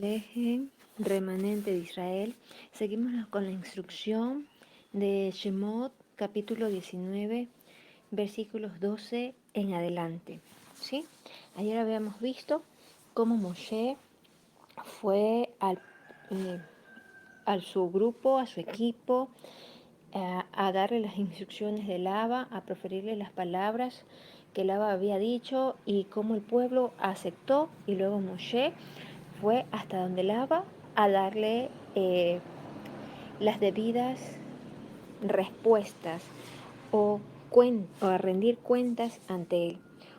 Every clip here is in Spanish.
Lejen, remanente de Israel. Seguimos con la instrucción de Shemot, capítulo 19, versículos 12 en adelante. ¿Sí? Ayer habíamos visto cómo Moshe fue a su grupo, a su equipo, a darle las instrucciones de Laba, a proferirle las palabras que Laba había dicho y cómo el pueblo aceptó, y luego Moshe fue hasta donde Laba a darle las debidas respuestas o, o a rendir cuentas ante él.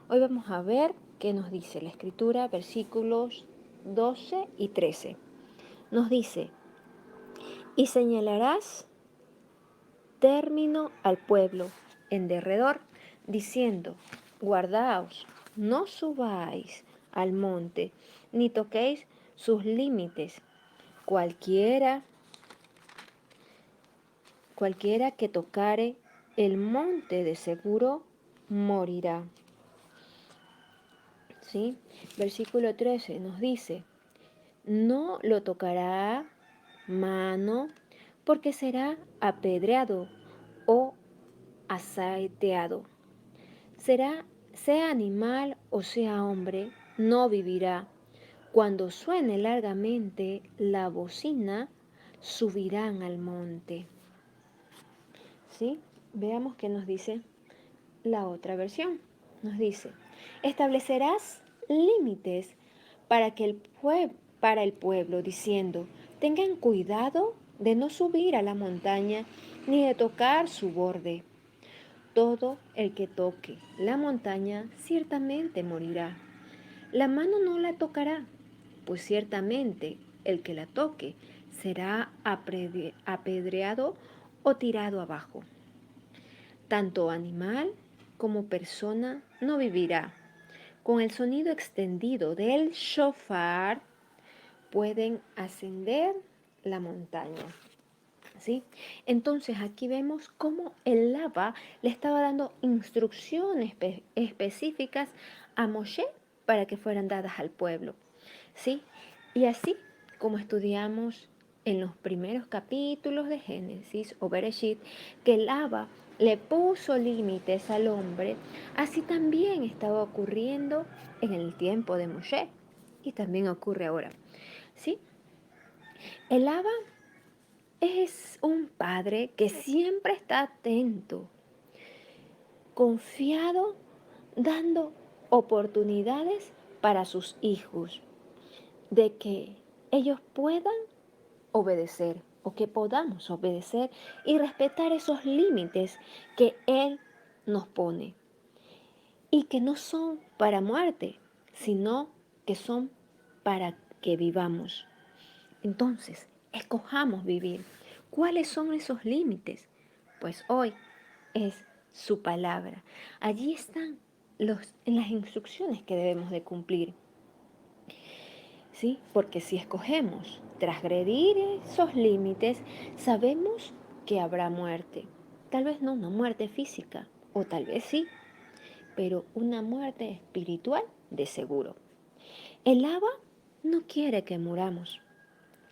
Hoy vamos a ver qué nos dice la escritura, versículos 12 y 13. Nos dice: y señalarás término al pueblo en derredor, diciendo: guardaos, no subáis al monte, ni toquéis sus límites. Cualquiera que tocare el monte de seguro morirá. ¿Sí? Versículo 13 nos dice: no lo tocará mano, porque será apedreado o asaeteado. Sea animal o sea hombre, no vivirá. Cuando suene largamente la bocina, subirán al monte. ¿Sí? Veamos qué nos dice la otra versión. Nos dice: establecerás límites para el pueblo, diciendo: tengan cuidado de no subir a la montaña ni de tocar su borde. Todo el que toque la montaña ciertamente morirá. La mano no la tocará, pues ciertamente el que la toque será apedreado o tirado abajo. Tanto animal como persona no vivirá. Con el sonido extendido del shofar pueden ascender la montaña. ¿Sí? Entonces aquí vemos cómo el Laba le estaba dando instrucciones específicas a Moshe para que fueran dadas al pueblo. ¿Sí? Y así como estudiamos en los primeros capítulos de Génesis o Bereshit, que el Laba le puso límites al hombre, así también estaba ocurriendo en el tiempo de Moshe y también ocurre ahora. ¿Sí? El Laba es un padre que siempre está atento, confiado, dando oportunidades para sus hijos, de que ellos puedan obedecer o que podamos obedecer y respetar esos límites que Él nos pone y que no son para muerte, sino que son para que vivamos. Entonces, escojamos vivir. ¿Cuáles son esos límites? Pues hoy es su palabra. Allí están las instrucciones que debemos de cumplir. ¿Sí? Porque si escogemos transgredir esos límites, sabemos que habrá muerte. Tal vez no una muerte física, o tal vez sí, pero una muerte espiritual de seguro. El Abba no quiere que muramos,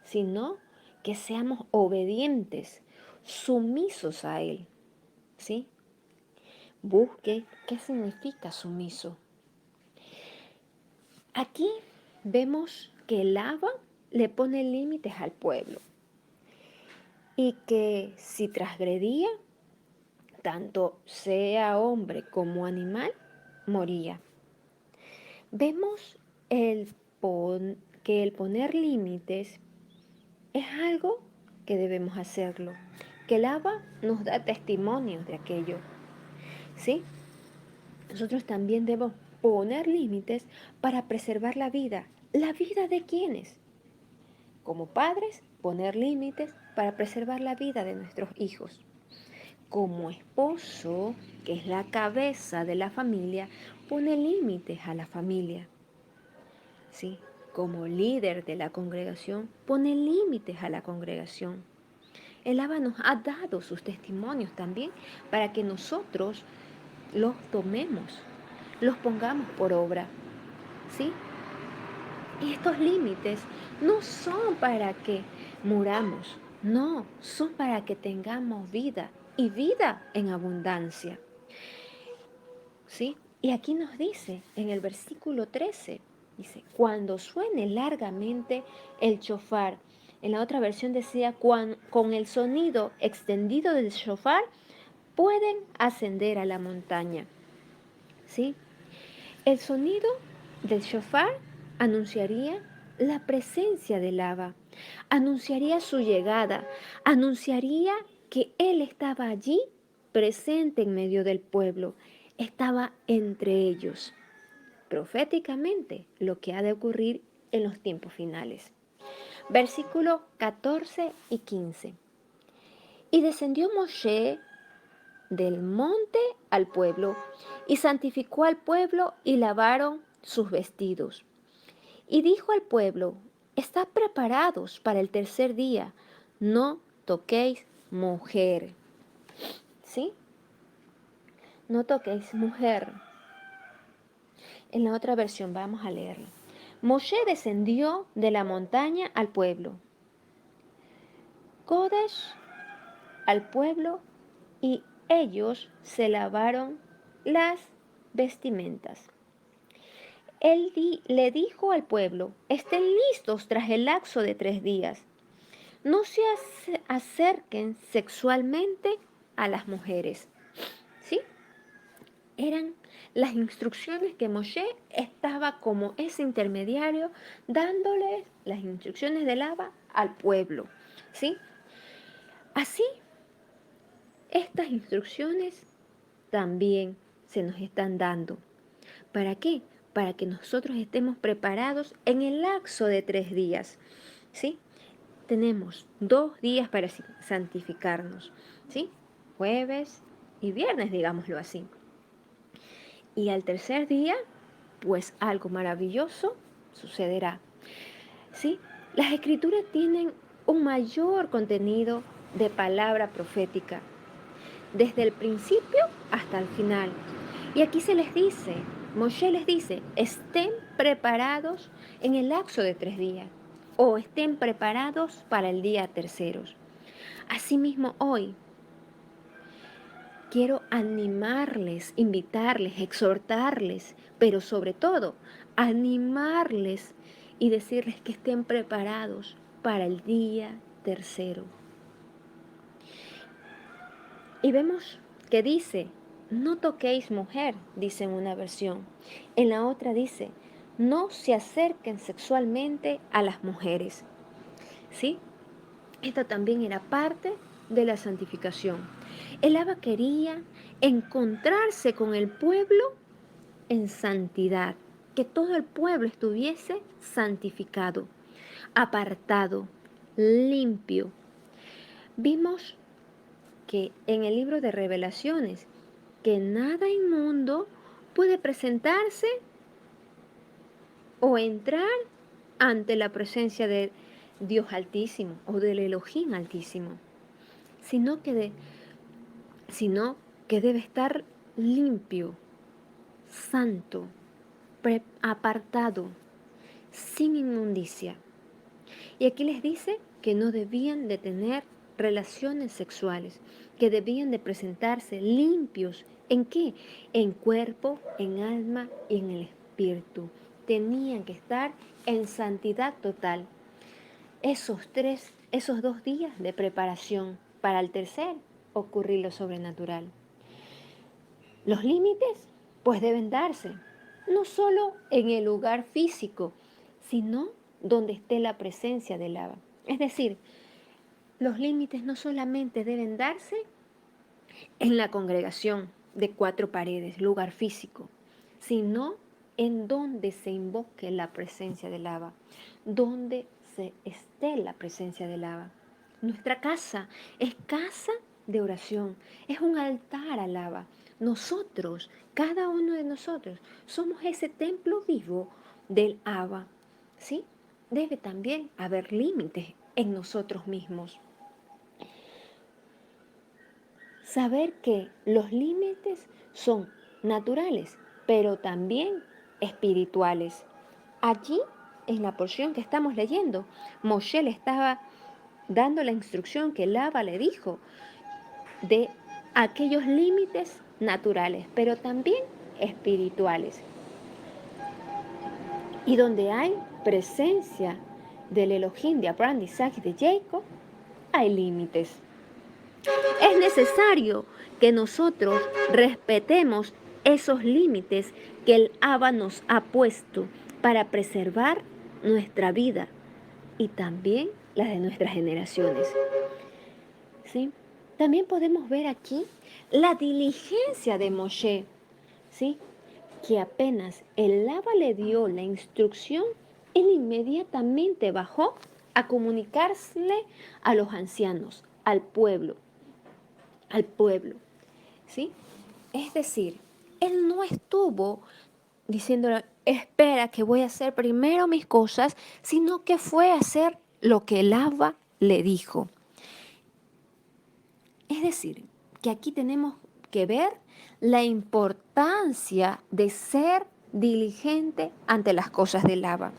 sino que seamos obedientes, sumisos a Él. ¿Sí? Busque qué significa sumiso. Aquí vemos que el Abba le pone límites al pueblo y que si transgredía, tanto sea hombre como animal, moría. Vemos que el poner límites es algo que debemos hacerlo, que el Abba nos da testimonio de aquello. ¿Sí? Nosotros también debemos poner límites para preservar la vida. ¿La vida de quiénes? Como padres, poner límites para preservar la vida de nuestros hijos. Como esposo, que es la cabeza de la familia, pone límites a la familia. ¿Sí? Como líder de la congregación, pone límites a la congregación. El Abba nos ha dado sus testimonios también para que nosotros los tomemos, los pongamos por obra. ¿Sí? Y estos límites no son para que muramos, no, son para que tengamos vida y vida en abundancia. ¿Sí? Y aquí nos dice en el versículo 13, dice, cuando suene largamente el shofar. En la otra versión decía, con el sonido extendido del shofar pueden ascender a la montaña. ¿Sí? El sonido del shofar anunciaría la presencia del Abba, anunciaría su llegada, anunciaría que Él estaba allí presente en medio del pueblo, estaba entre ellos, proféticamente lo que ha de ocurrir en los tiempos finales. Versículos 14 y 15. Y descendió Moshe del monte al pueblo, y santificó al pueblo y lavaron sus vestidos. Y dijo al pueblo, estad preparados para el tercer día, no toquéis mujer. ¿Sí? No toquéis mujer. En la otra versión vamos a leerlo. Moshe descendió de la montaña al pueblo, Kodesh al pueblo, y ellos se lavaron las vestimentas. Él le dijo al pueblo, estén listos tras el lapso de 3 días. No se acerquen sexualmente a las mujeres. ¿Sí? Eran las instrucciones que Moshe estaba como ese intermediario dándoles las instrucciones del Abba al pueblo. ¿Sí? Así, estas instrucciones también se nos están dando. ¿Para qué? Para que nosotros estemos preparados en el lapso de 3 días. ¿Sí? Tenemos 2 días para santificarnos. ¿Sí? Jueves y viernes, digámoslo así. Y al tercer día, pues algo maravilloso sucederá. ¿Sí? Las escrituras tienen un mayor contenido de palabra profética, desde el principio hasta el final. Y aquí se les dice, Moshe les dice, estén preparados en el lapso de 3 días o estén preparados para el día tercero. Asimismo hoy quiero animarles, invitarles, exhortarles, pero sobre todo animarles y decirles que estén preparados para el día tercero. Y vemos que dice, no toquéis mujer, dice en una versión. En la otra dice, no se acerquen sexualmente a las mujeres. ¿Sí? Esta también era parte de la santificación. El Abba quería encontrarse con el pueblo en santidad, que todo el pueblo estuviese santificado, apartado, limpio. Vimos que en el libro de Revelaciones, que nada inmundo puede presentarse o entrar ante la presencia de Dios Altísimo o del Elohim Altísimo, sino que debe estar limpio, santo, apartado, sin inmundicia. Y aquí les dice que no debían de tener relaciones sexuales, que debían de presentarse limpios. ¿En qué? En cuerpo, en alma y en el espíritu. Tenían que estar en santidad total. Esos 2 días de preparación para el tercer ocurrir lo sobrenatural. Los límites, pues deben darse, no solo en el lugar físico, sino donde esté la presencia del Abba. Es decir, los límites no solamente deben darse en la congregación de 4 paredes, lugar físico, sino en donde se invoque la presencia del Abba, donde se esté la presencia del Abba. Nuestra casa es casa de oración, es un altar al Abba. Nosotros, cada uno de nosotros, somos ese templo vivo del Abba, ¿sí? Debe también haber límites en nosotros mismos. Saber que los límites son naturales, pero también espirituales. Allí en la porción que estamos leyendo. Moshe le estaba dando la instrucción que Lava le dijo de aquellos límites naturales, pero también espirituales. Y donde hay presencia del Elohim de Abraham, de Isaac y de Jacob, hay límites. Es necesario que nosotros respetemos esos límites que el Abba nos ha puesto para preservar nuestra vida y también las de nuestras generaciones. ¿Sí? También podemos ver aquí la diligencia de Moshe, ¿sí? Que apenas el Abba le dio la instrucción, él inmediatamente bajó a comunicársele a los ancianos, al pueblo, ¿sí? Es decir, él no estuvo diciéndole, espera que voy a hacer primero mis cosas, sino que fue a hacer lo que el Abba le dijo. Es decir, que aquí tenemos que ver la importancia de ser diligente ante las cosas del Abba.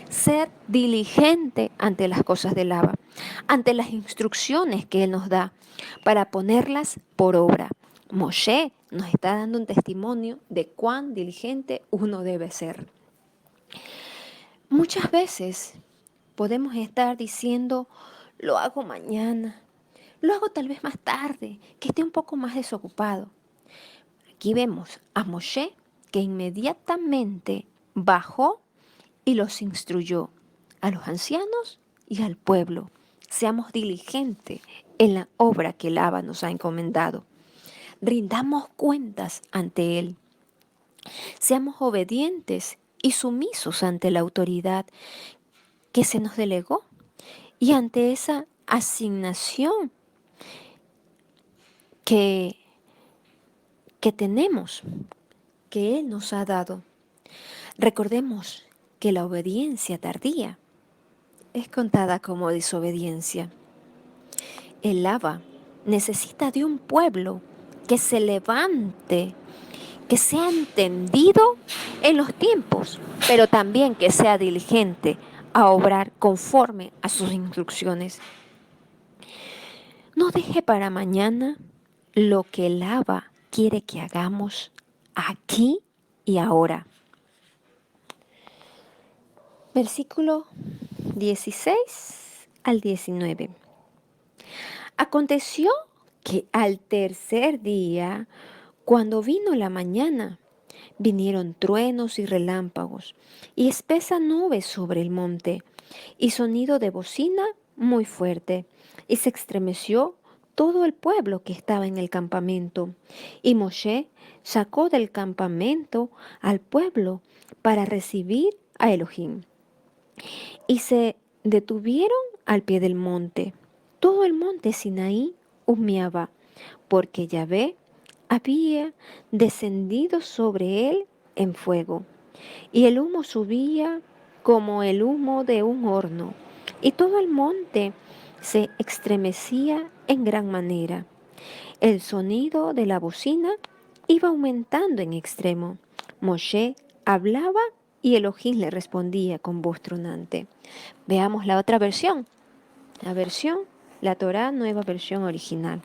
Ser diligente ante las cosas del Abba, ante las instrucciones que Él nos da, para ponerlas por obra. Moshe nos está dando un testimonio de cuán diligente uno debe ser. Muchas veces podemos estar diciendo, lo hago mañana, lo hago tal vez más tarde, que esté un poco más desocupado. Aquí vemos a Moshe que inmediatamente bajó y los instruyó a los ancianos y al pueblo. Seamos diligentes en la obra que el Abba nos ha encomendado. Rindamos cuentas ante Él. Seamos obedientes y sumisos ante la autoridad que se nos delegó y ante esa asignación que tenemos, que Él nos ha dado. Recordemos que la obediencia tardía es contada como desobediencia. El Abba necesita de un pueblo que se levante, que sea entendido en los tiempos, pero también que sea diligente a obrar conforme a sus instrucciones. No deje para mañana lo que el Abba quiere que hagamos aquí y ahora. Versículo 16 al 19. Aconteció que al tercer día, cuando vino la mañana, vinieron truenos y relámpagos, y espesa nube sobre el monte, y sonido de bocina muy fuerte, y se estremeció todo el pueblo que estaba en el campamento. Y Moshe sacó del campamento al pueblo para recibir a Elohim. Y se detuvieron al pie del monte. Todo el monte Sinaí humeaba, porque Yahvé había descendido sobre él en fuego, y el humo subía como el humo de un horno, y todo el monte se estremecía en gran manera. El sonido de la bocina iba aumentando en extremo. Moshe hablaba y Elohim le respondía con voz tronante. Veamos la otra versión. La Torá, nueva versión original.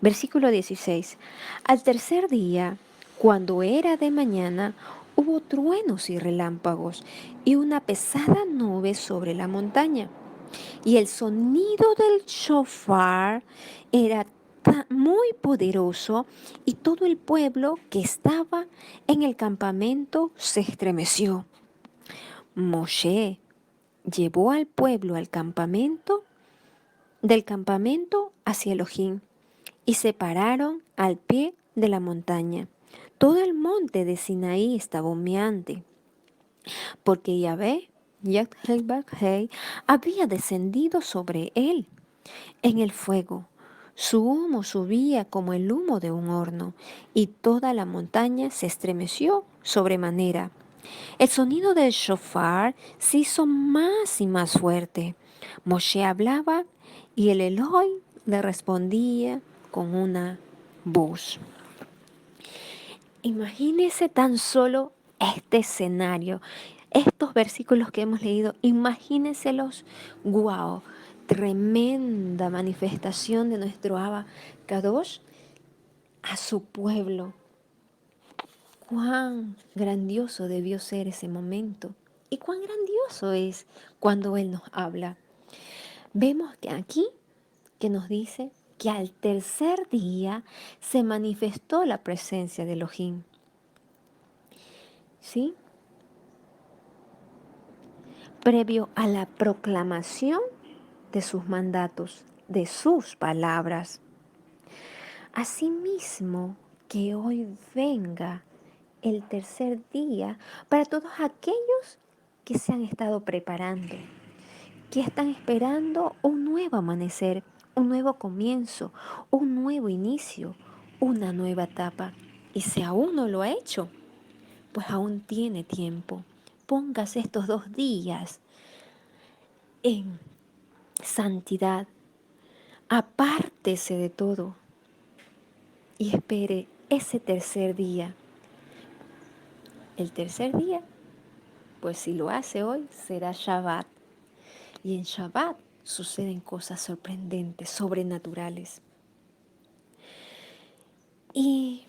Versículo 16. Al tercer día, cuando era de mañana, hubo truenos y relámpagos y una pesada nube sobre la montaña. Y el sonido del shofar era muy poderoso y todo el pueblo que estaba en el campamento se estremeció. Moshe llevó al pueblo al campamento, del campamento hacia Elohim, y se pararon al pie de la montaña. Todo el monte de Sinaí estaba humeante, porque Yahvé, Yad-Heh había descendido sobre él en el fuego. Su humo subía como el humo de un horno, y toda la montaña se estremeció sobremanera. El sonido del shofar se hizo más y más fuerte. Moshe hablaba y el Eloi le respondía con una voz. Imagínese tan solo este escenario. Estos versículos que hemos leído, imagínenselos, wow, tremenda manifestación de nuestro Abba Kadosh a su pueblo. Cuán grandioso debió ser ese momento y cuán grandioso es cuando Él nos habla. Vemos que aquí que nos dice que al tercer día se manifestó la presencia de Elohim. ¿Sí? Previo a la proclamación de sus mandatos, de sus palabras. Asimismo, que hoy venga el tercer día para todos aquellos que se han estado preparando, que están esperando un nuevo amanecer, un nuevo comienzo, un nuevo inicio, una nueva etapa. Y si aún no lo ha hecho, pues aún tiene tiempo. Póngase estos 2 días en santidad, apártese de todo y espere ese tercer día. El tercer día, pues si lo hace hoy, será Shabbat. Y en Shabbat suceden cosas sorprendentes, sobrenaturales. Y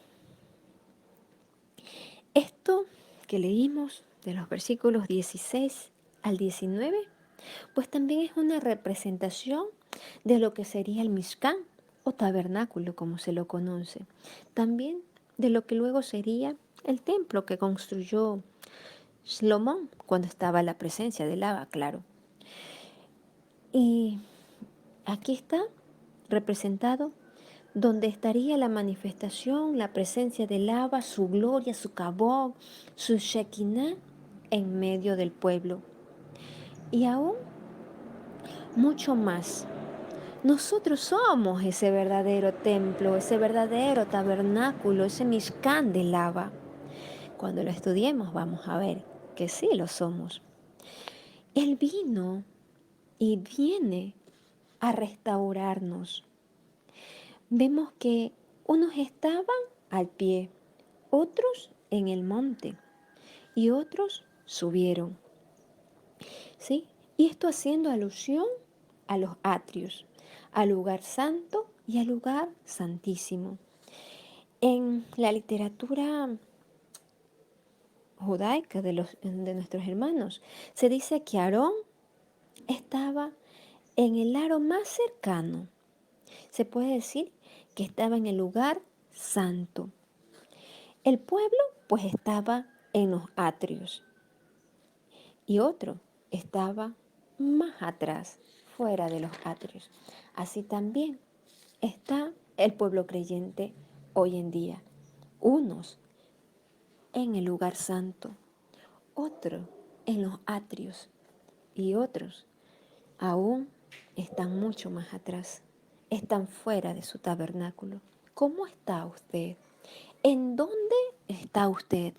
esto que leímos de los versículos 16 al 19, pues también es una representación de lo que sería el Mishkan o tabernáculo, como se lo conoce. También de lo que luego sería el templo que construyó Shlomo cuando estaba la presencia del Abba, claro. Y aquí está representado donde estaría la manifestación, la presencia del Abba, su gloria, su kabod, su Shekinah en medio del pueblo. Y aún mucho más. Nosotros somos ese verdadero templo, ese verdadero tabernáculo, ese Mishkan del Abba. Cuando lo estudiemos vamos a ver que sí lo somos. Él vino y viene a restaurarnos. Vemos que unos estaban al pie, otros en el monte y otros subieron. ¿Sí? Y esto haciendo alusión a los atrios, al lugar santo y al lugar santísimo. En la literatura judaica de nuestros hermanos, se dice que Aarón estaba en el aro más cercano. Se puede decir que estaba en el lugar santo. El pueblo pues estaba en los atrios y otro estaba más atrás, fuera de los atrios. Así también está el pueblo creyente hoy en día. Unos en el lugar santo, otros en los atrios y otros aún están mucho más atrás, están fuera de su tabernáculo. ¿Cómo está usted? ¿En dónde está usted?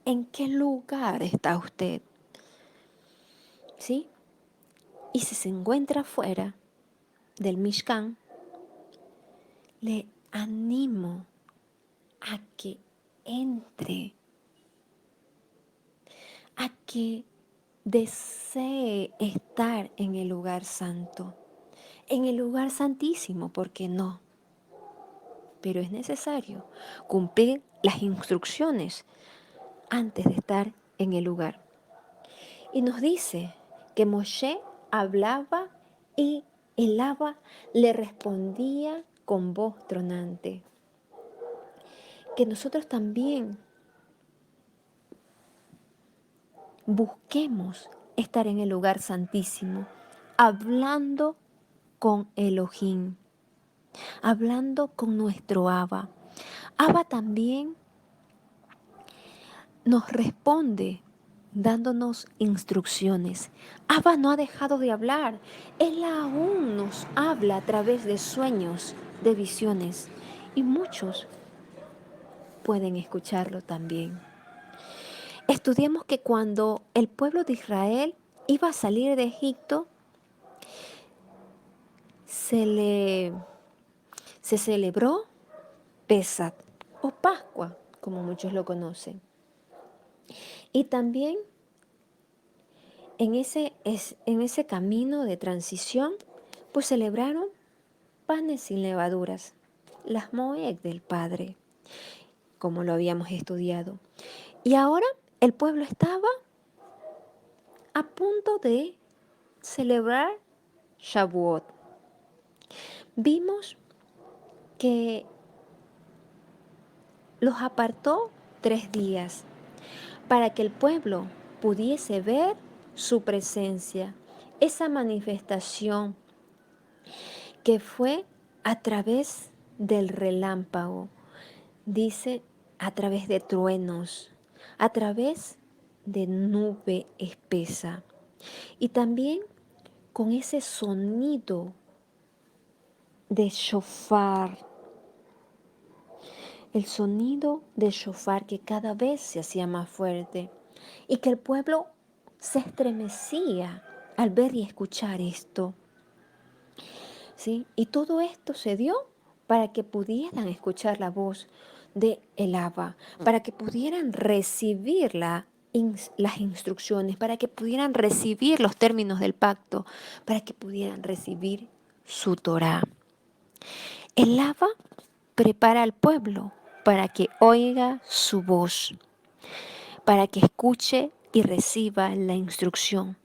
¿En qué lugar está usted? ¿Sí? Y si se encuentra fuera del Mishkan, le animo a que entre, a que desee estar en el lugar santo, en el lugar santísimo, ¿por qué no? Pero es necesario cumplir las instrucciones antes de estar en el lugar. Y nos dice que Moshe hablaba y el Abba le respondía con voz tronante. Que nosotros también busquemos estar en el lugar santísimo, hablando con Elohim, hablando con nuestro Abba. Abba también nos responde dándonos instrucciones. Abba no ha dejado de hablar. Él aún nos habla a través de sueños, de visiones. Y muchos pueden escucharlo también. Estudiamos que cuando el pueblo de Israel iba a salir de Egipto, se celebró Pesach o Pascua, como muchos lo conocen. Y también en ese camino de transición, pues celebraron panes sin levaduras, las moed del Padre, como lo habíamos estudiado. Y ahora el pueblo estaba a punto de celebrar Shavuot. Vimos que los apartó 3 días para que el pueblo pudiese ver su presencia, esa manifestación que fue a través del relámpago, dice a través de truenos, a través de nube espesa y también con ese sonido de shofar, el sonido del shofar que cada vez se hacía más fuerte y que el pueblo se estremecía al ver y escuchar esto. ¿Sí? Y todo esto se dio para que pudieran escuchar la voz de el Abba, para que pudieran recibir las instrucciones, para que pudieran recibir los términos del pacto, para que pudieran recibir su Torá. El Abba prepara al pueblo para que oiga su voz, para que escuche y reciba la instrucción.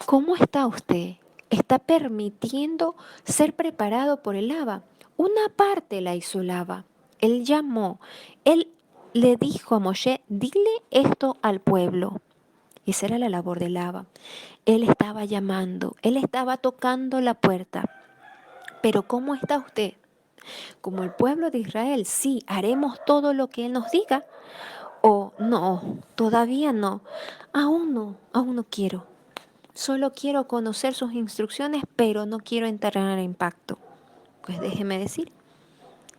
¿Cómo está usted? ¿Está permitiendo ser preparado por el Abba? Una parte la hizo el Abba. Él llamó, él le dijo a Moshe, dile esto al pueblo. Esa era la labor del Abba. Él estaba llamando, él estaba tocando la puerta. Pero ¿cómo está usted? Como el pueblo de Israel, sí, haremos todo lo que él nos diga. O no, todavía no. Aún no quiero. Solo quiero conocer sus instrucciones, pero no quiero entrar en pacto. Pues déjeme decir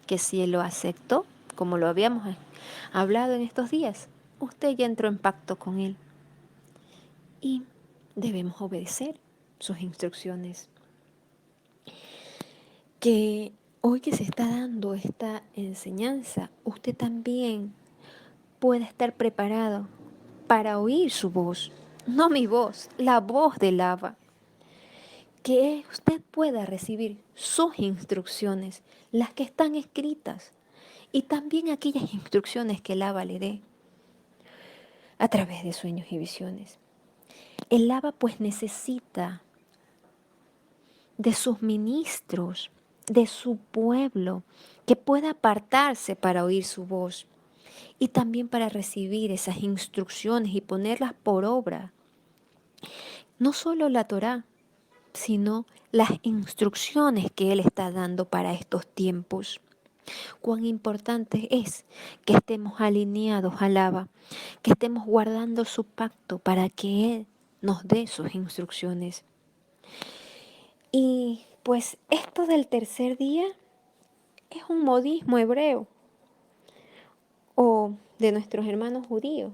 que si él lo aceptó, como lo habíamos hablado en estos días, usted ya entró en pacto con él. Y debemos obedecer sus instrucciones. Que hoy que se está dando esta enseñanza, usted también pueda estar preparado para oír su voz. No mi voz, la voz del Abba. Que usted pueda recibir sus instrucciones, las que están escritas, y también aquellas instrucciones que el Abba le dé a través de sueños y visiones. El Abba pues necesita de sus ministros, de su pueblo, que pueda apartarse para oír su voz y también para recibir esas instrucciones y ponerlas por obra. No solo la Torá, sino las instrucciones que Él está dando para estos tiempos. Cuán importante es que estemos alineados al Abba, que estemos guardando su pacto para que Él nos dé sus instrucciones. Y pues esto del tercer día es un modismo hebreo o de nuestros hermanos judíos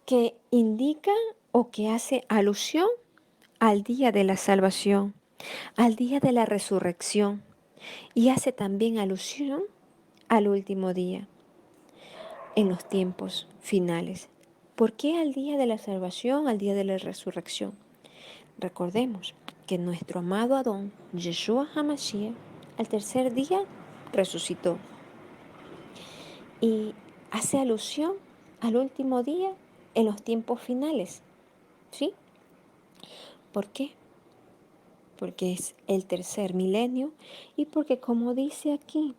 que indica o que hace alusión al día de la salvación, al día de la resurrección y hace también alusión al último día, en los tiempos finales. ¿Por qué al día de la salvación, al día de la resurrección? Recordemos que nuestro amado Adón, Yeshua HaMashiach, al tercer día resucitó y hace alusión al último día en los tiempos finales. ¿Sí? ¿Por qué? Porque es el tercer milenio y porque, como dice aquí,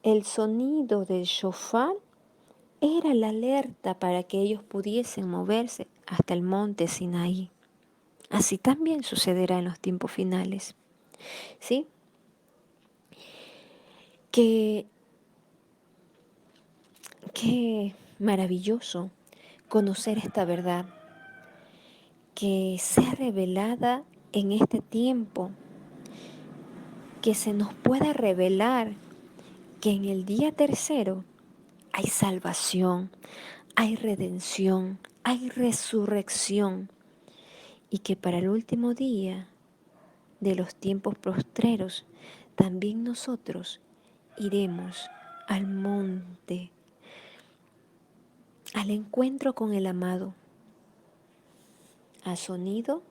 el sonido del shofar era la alerta para que ellos pudiesen moverse hasta el monte Sinaí. Así también sucederá en los tiempos finales. ¿Sí? Qué maravilloso conocer esta verdad que sea revelada en este tiempo, que se nos pueda revelar que en el día tercero hay salvación, hay redención, hay resurrección y que para el último día de los tiempos postreros también nosotros iremos al monte al encuentro con el amado, al sonido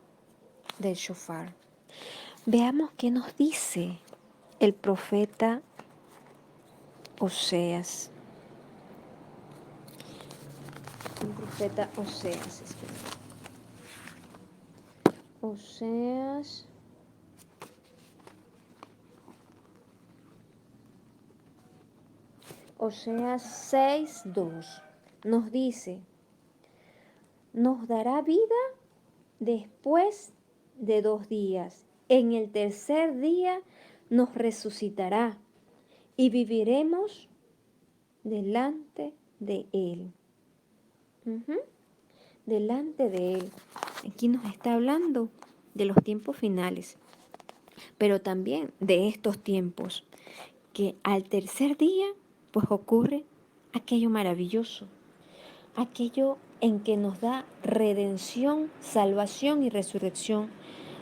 del shofar. Veamos qué nos dice el profeta Oseas. El profeta Oseas. Oseas 6:2 nos dice: nos dará vida después de 2 días. En el tercer día nos resucitará y viviremos delante de Él. Delante de Él. Aquí nos está hablando de los tiempos finales, pero también de estos tiempos, que al tercer día pues ocurre aquello maravilloso, aquello en que nos da redención, salvación y resurrección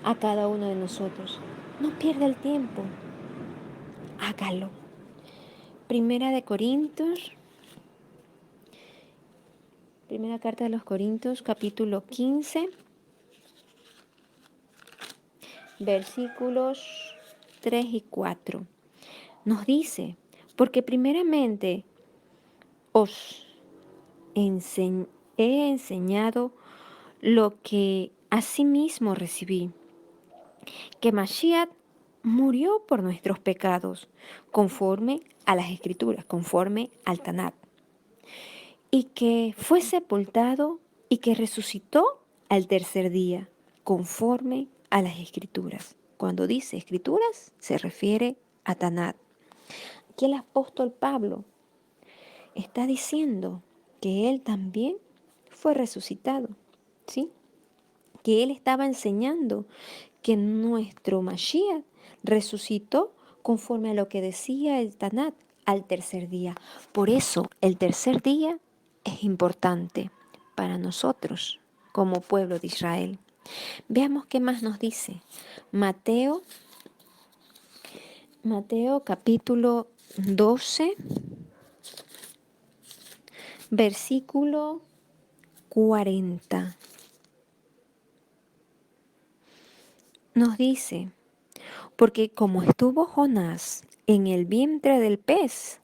a cada uno de nosotros. No pierda el tiempo, hágalo. Primera carta de los Corintios, capítulo 15, versículos 3 y 4. Nos dice: porque primeramente os he enseñado lo que asimismo recibí, que Mashiach murió por nuestros pecados, conforme a las Escrituras, conforme al Tanat, y que fue sepultado y que resucitó al tercer día, conforme a las Escrituras. Cuando dice Escrituras, se refiere a Tanat. Aquí el apóstol Pablo está diciendo que él también fue resucitado, ¿sí? Que él estaba enseñando que nuestro Mashiach resucitó conforme a lo que decía el Tanat al tercer día. Por eso el tercer día es importante para nosotros como pueblo de Israel. Veamos qué más nos dice. Mateo capítulo 12, versículo 40. Nos dice: porque como estuvo Jonás en el vientre del pez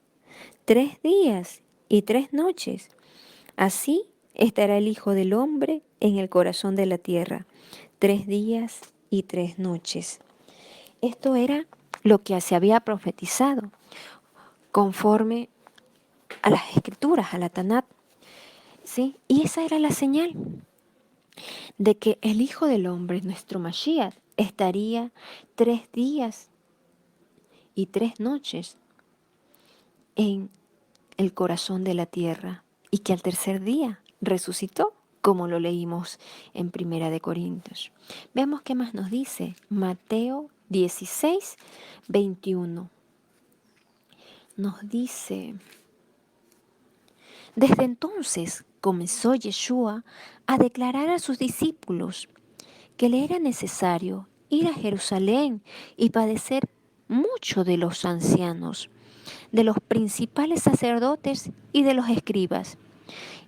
3 días y 3 noches, así estará el Hijo del Hombre en el corazón de la tierra 3 días y 3 noches. Esto era lo que se había profetizado conforme a las Escrituras, a la Tanat, ¿sí? Y esa era la señal de que el Hijo del Hombre, nuestro Mashiach, estaría 3 días y 3 noches en el corazón de la tierra, y que al tercer día resucitó, como lo leímos en Primera de Corintios. Veamos qué más nos dice Mateo 16, 21. Nos dice: desde entonces comenzó Yeshua a declarar a sus discípulos que le era necesario ir a Jerusalén y padecer mucho de los ancianos, de los principales sacerdotes y de los escribas,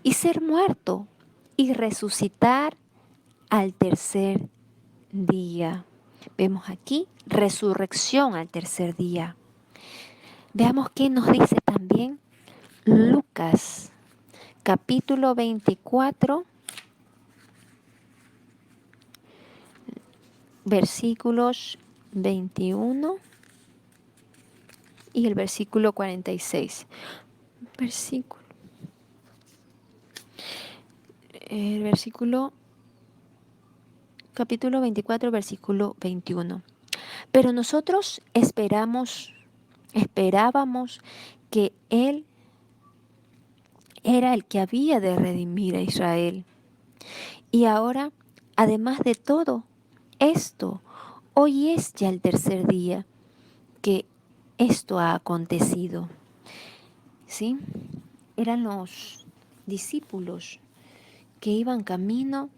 y ser muerto y resucitar al tercer día. Vemos aquí resurrección al tercer día. Veamos qué nos dice también Lucas, capítulo 24, versículos 21 y el versículo 46. Capítulo 24, versículo 21. Pero nosotros esperábamos que Él era el que había de redimir a Israel. Y ahora, además de todo esto, hoy es ya el tercer día que esto ha acontecido. ¿Sí? Eran los discípulos que iban camino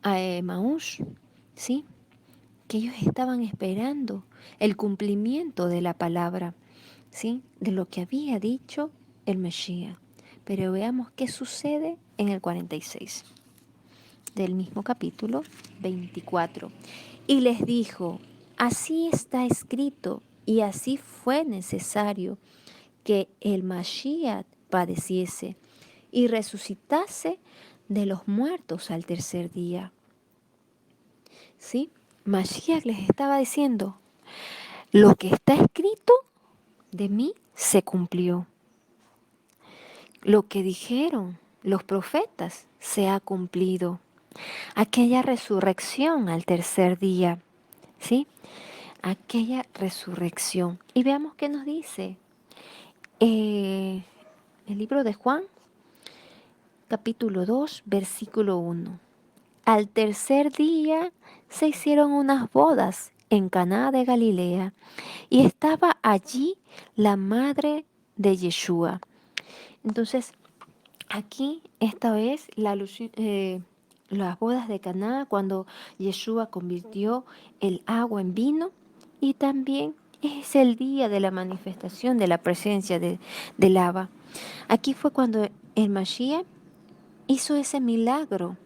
a Emaús, ¿sí? Que ellos estaban esperando el cumplimiento de la palabra, ¿sí? De lo que había dicho el Mesías. Pero veamos qué sucede en el 46 del mismo capítulo 24. Y les dijo, así está escrito y así fue necesario que el Mashiach padeciese y resucitase de los muertos al tercer día. ¿Sí? Mashiach les estaba diciendo, lo que está escrito de mí se cumplió. Lo que dijeron los profetas se ha cumplido. Aquella resurrección al tercer día, ¿sí? Aquella resurrección. Y veamos qué nos dice el libro de Juan, capítulo 2, versículo 1. Al tercer día se hicieron unas bodas en Caná de Galilea y estaba allí la madre de Yeshua. Entonces, aquí esta vez las bodas de Caná, cuando Yeshua convirtió el agua en vino, y también es el día de la manifestación de la presencia del Abba. Aquí fue cuando el Mashiach hizo ese milagro,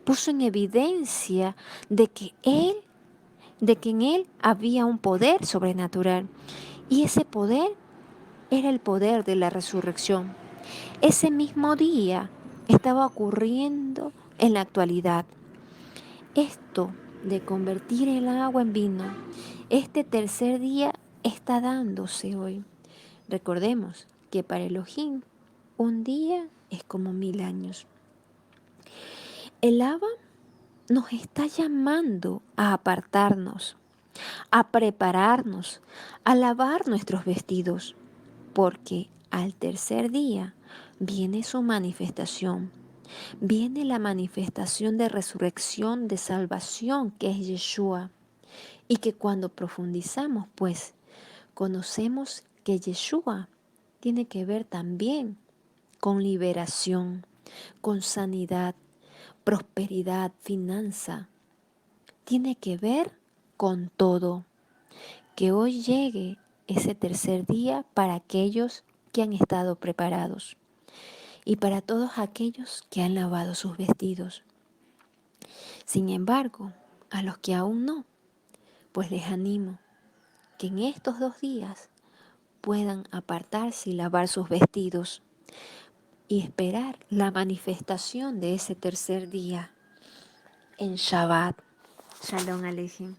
puso en evidencia de que en él había un poder sobrenatural, y ese poder era el poder de la resurrección. Ese mismo día estaba ocurriendo en la actualidad. Esto de convertir el agua en vino, este tercer día está dándose hoy. Recordemos que para Elohim un día es como 1000 años. El Abba nos está llamando a apartarnos, a prepararnos, a lavar nuestros vestidos, porque al tercer día viene su manifestación. Viene la manifestación de resurrección, de salvación, que es Yeshua. Y que cuando profundizamos, pues, conocemos que Yeshua tiene que ver también con liberación, con sanidad, prosperidad, finanza. Tiene que ver con todo. Que hoy llegue ese tercer día para aquellos que han estado preparados y para todos aquellos que han lavado sus vestidos. Sin embargo, a los que aún no, pues les animo que en estos 2 días puedan apartarse y lavar sus vestidos y esperar la manifestación de ese tercer día en Shabbat. Shalom Aleichem.